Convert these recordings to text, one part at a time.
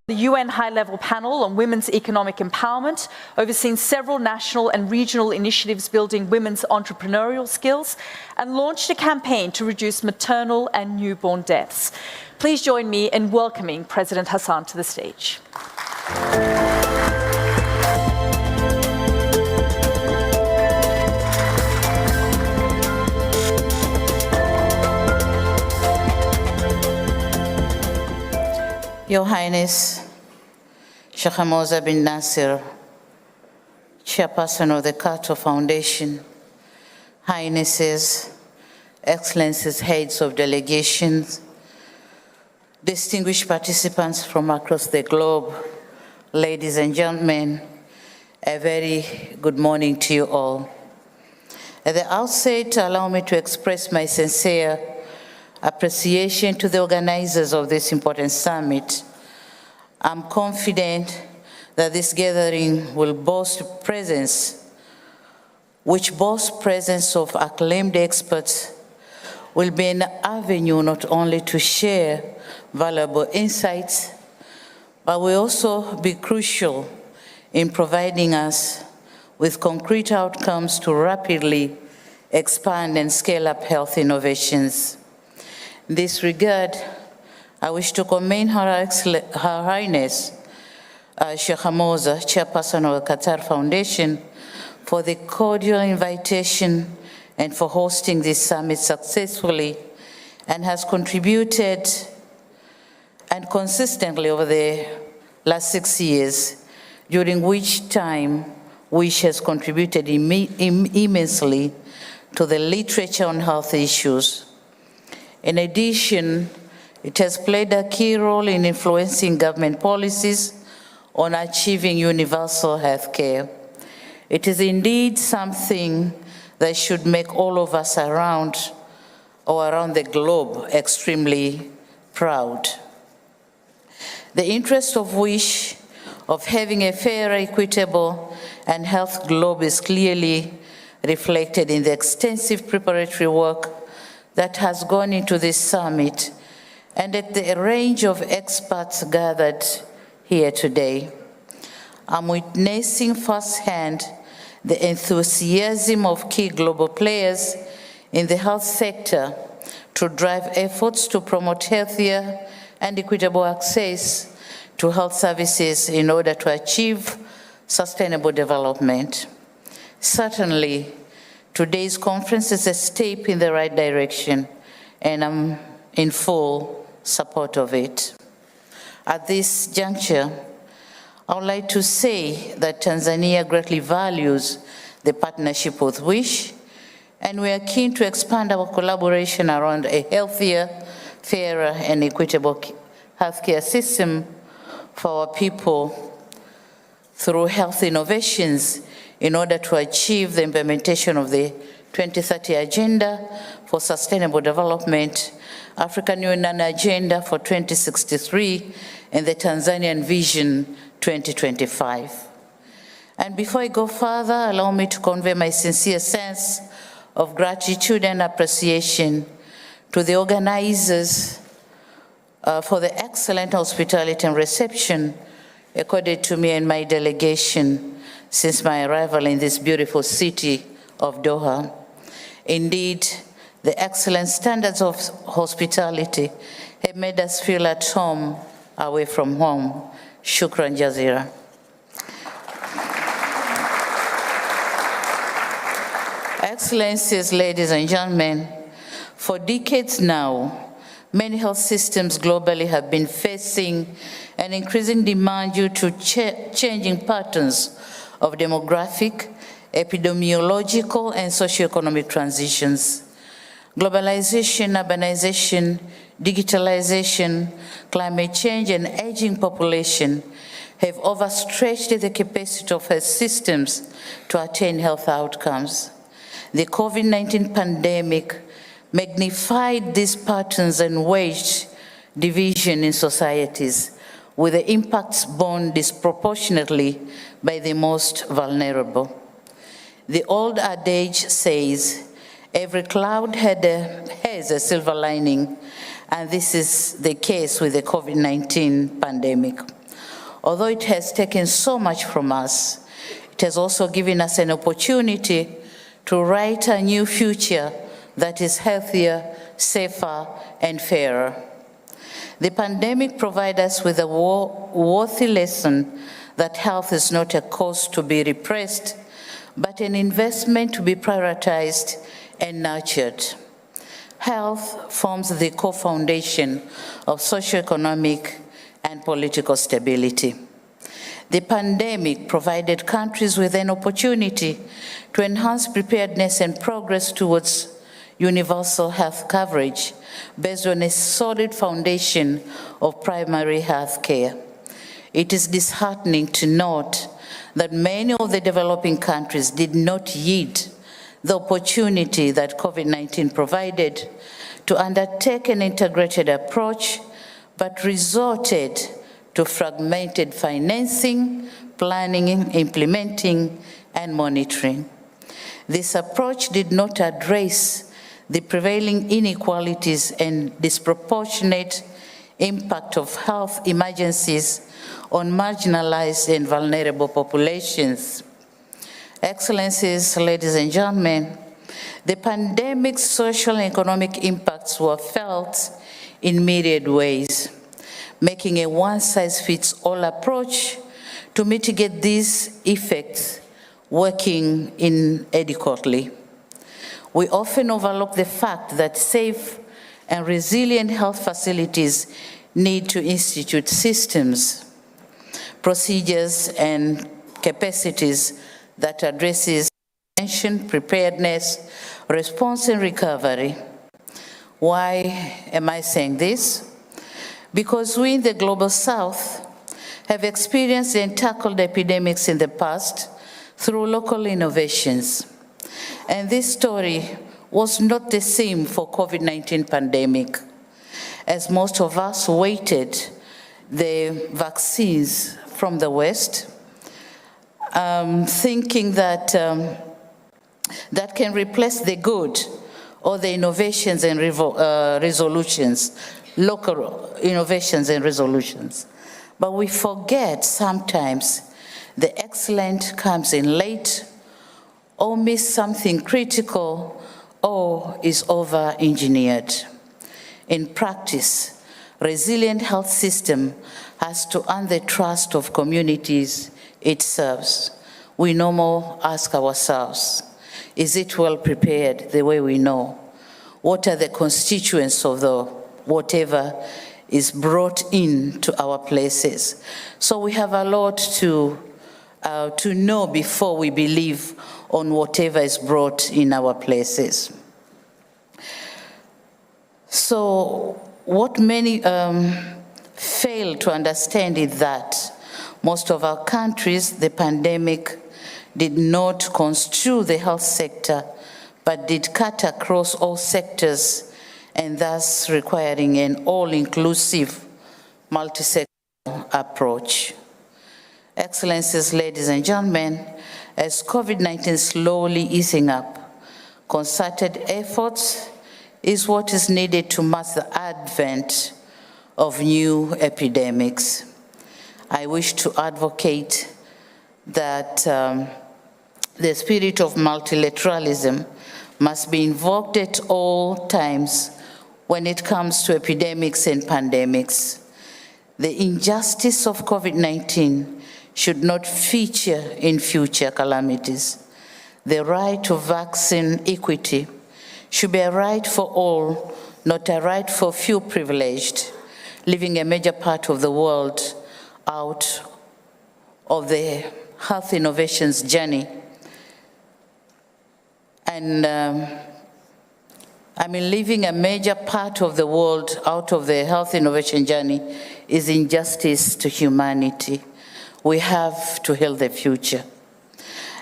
the UN High-Level Panel on Women's Economic Empowerment, overseen several national and regional initiatives building women's entrepreneurial skills, and launched a campaign to reduce maternal and newborn deaths. Please join me in welcoming President Hassan to the stage. Your Highness, Sheikh Hamza bin Nasir, Chairperson of the Carter Foundation, Highnesses, Excellencies, Heads of Delegations, distinguished participants from across the globe, ladies and gentlemen, a very good morning to you all. At the outset, allow me to express my sincere appreciation to the organizers of this important summit. I'm confident that this gathering will boast presence of acclaimed experts, will be an avenue not only to share valuable insights, but will also be crucial in providing us with concrete outcomes to rapidly expand and scale up health innovations. In this regard, I wish to commend Her Highness Sheikh Hamza, Chairperson of the Qatar Foundation, for the cordial invitation and for hosting this summit successfully, and has contributed and consistently over the last 6 years, during which time which has contributed immensely to the literature on health issues. In addition, it has played a key role in influencing government policies on achieving universal health care. It is indeed something that should make all of us around the globe extremely proud. The interest of having a fair, equitable, and health globe is clearly reflected in the extensive preparatory work that has gone into this summit and at the range of experts gathered here today. I'm witnessing firsthand the enthusiasm of key global players in the health sector to drive efforts to promote healthier and equitable access to health services in order to achieve sustainable development. Certainly, today's conference is a step in the right direction, and I'm in full support of it. At this juncture, I would like to say that Tanzania greatly values the partnership with WISH, and we are keen to expand our collaboration around a healthier, fairer, and equitable healthcare system for our people through health innovations in order to achieve the implementation of the 2030 Agenda for Sustainable Development, African Union Agenda for 2063, and the Tanzanian Vision 2025. And before I go further, allow me to convey my sincere sense of gratitude and appreciation to the organizers for the excellent hospitality and reception accorded to me and my delegation since my arrival in this beautiful city of Doha. Indeed, the excellent standards of hospitality have made us feel at home away from home. Shukran Jazira. Excellencies, ladies and gentlemen, for decades now, many health systems globally have been facing an increasing demand due to changing patterns of demographic, epidemiological, and socioeconomic transitions. Globalization, urbanization, digitalization, climate change, and aging population have overstretched the capacity of health systems to attain health outcomes. The COVID-19 pandemic magnified these patterns and waged division in societies, with the impacts borne disproportionately by the most vulnerable. The old adage says, every cloud has a silver lining, and this is the case with the COVID-19 pandemic. Although it has taken so much from us, it has also given us an opportunity to write a new future that is healthier, safer, and fairer. The pandemic provided us with a worthy lesson that health is not a cost to be repressed, but an investment to be prioritized and nurtured. Health forms the core foundation of socioeconomic and political stability. The pandemic provided countries with an opportunity to enhance preparedness and progress towards universal health coverage based on a solid foundation of primary health care. It is disheartening to note that many of the developing countries did not heed the opportunity that COVID-19 provided to undertake an integrated approach, but resorted to fragmented financing, planning, implementing, and monitoring. This approach did not address the prevailing inequalities and disproportionate impact of health emergencies on marginalized and vulnerable populations. Excellencies, ladies and gentlemen, the pandemic's social and economic impacts were felt in myriad ways, making a one-size-fits-all approach to mitigate these effects working inadequately. We often overlook the fact that safe and resilient health facilities need to institute systems, procedures, and capacities that addresses prevention, preparedness, response, and recovery. Why am I saying this? Because we in the Global South have experienced and tackled epidemics in the past through local innovations. And this story was not the same for COVID-19 pandemic, as most of us waited the vaccines from the West, thinking that that can replace the good or the innovations and resolutions, local innovations and resolutions. But we forget sometimes the excellent comes in late, or miss something critical, or is over-engineered. In practice, resilient health system has to earn the trust of communities it serves. We no more ask ourselves, is it well prepared the way we know? What are the constituents of the whatever is brought into our places? So we have a lot to know before we believe on whatever is brought in our places. So what many fail to understand is that most of our countries, the pandemic did not construe the health sector, but did cut across all sectors, and thus requiring an all-inclusive, multi-sector approach. Excellencies, ladies and gentlemen, as COVID-19 slowly easing up, concerted efforts is what is needed to match the advent of new epidemics. I wish to advocate that the spirit of multilateralism must be invoked at all times when it comes to epidemics and pandemics. The injustice of COVID-19 should not feature in future calamities. The right to vaccine equity should be a right for all, not a right for few privileged, leaving a major part of the world out of the health innovations journey. And leaving a major part of the world out of the health innovation journey is injustice to humanity. We have to heal the future.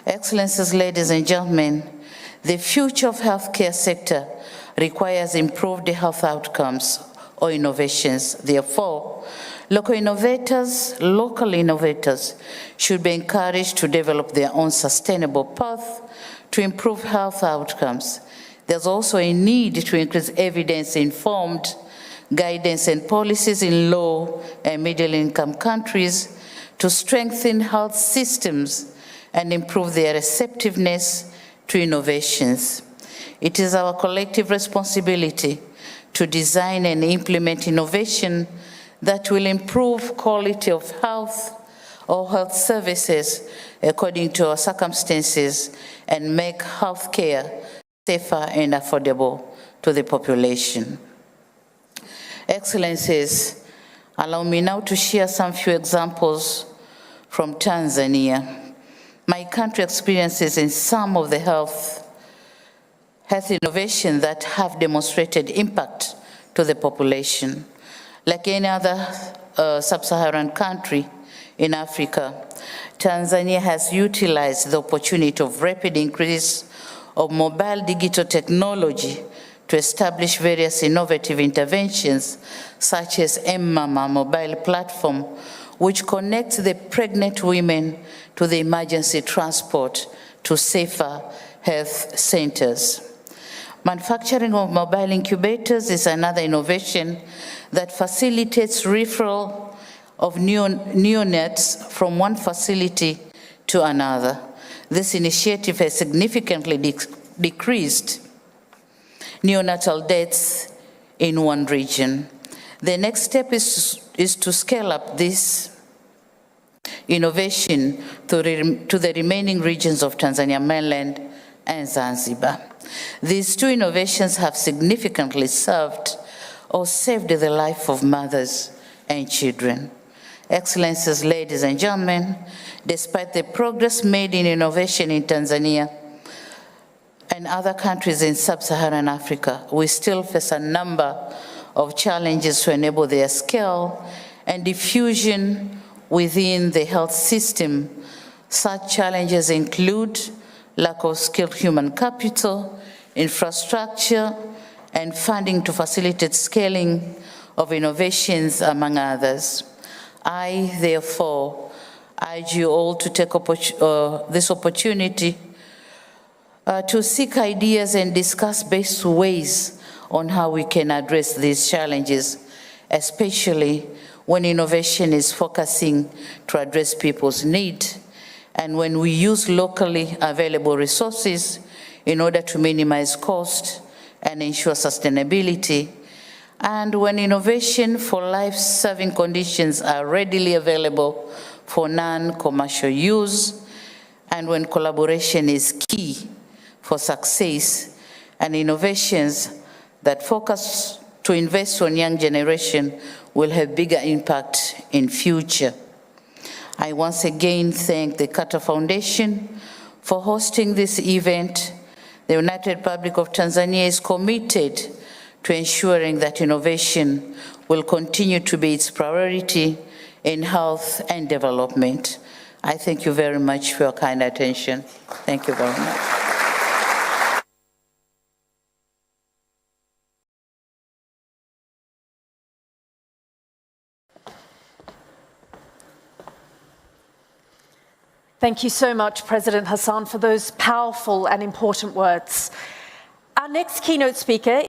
Excellencies, ladies and gentlemen, the future of healthcare sector requires improved health outcomes or innovations. Therefore, local innovators should be encouraged to develop their own sustainable path to improve health outcomes. There's also a need to increase evidence-informed guidance and policies in low and middle-income countries to strengthen health systems and improve their receptiveness to innovations. It is our collective responsibility to design and implement innovation that will improve quality of health or health services according to our circumstances and make healthcare safer and affordable to the population. Excellencies, allow me now to share some few examples from Tanzania. My country experiences in some of the health innovation that have demonstrated impact to the population. Like any other sub-Saharan country in Africa, Tanzania has utilized the opportunity of rapid increase of mobile digital technology to establish various innovative interventions, such as M-Mama mobile platform, which connects the pregnant women to the emergency transport to safer health centers. Manufacturing of mobile incubators is another innovation that facilitates referral of neonates from one facility to another. This initiative has significantly decreased neonatal deaths in one region. The next step is to scale up this innovation to the remaining regions of Tanzania mainland and Zanzibar. These two innovations have significantly served or saved the life of mothers and children. Excellencies, ladies and gentlemen, despite the progress made in innovation in Tanzania and other countries in sub-Saharan Africa, we still face a number of challenges to enable their scale and diffusion within the health system. Such challenges include lack of skilled human capital, infrastructure, and funding to facilitate scaling of innovations, among others. I, therefore, urge you all to take this opportunity to seek ideas and discuss best ways on how we can address these challenges, especially when innovation is focusing to address people's needs and when we use locally available resources in order to minimize cost and ensure sustainability, and when innovation for life-saving conditions are readily available for non-commercial use, and when collaboration is key for success, and innovations that focus to invest on young generation will have bigger impact in future. I once again thank the Carter Foundation for hosting this event. The United Republic of Tanzania is committed to ensuring that innovation will continue to be its priority in health and development. I thank you very much for your kind attention. Thank you very much. Thank you so much, President Hassan, for those powerful and important words. Our next keynote speaker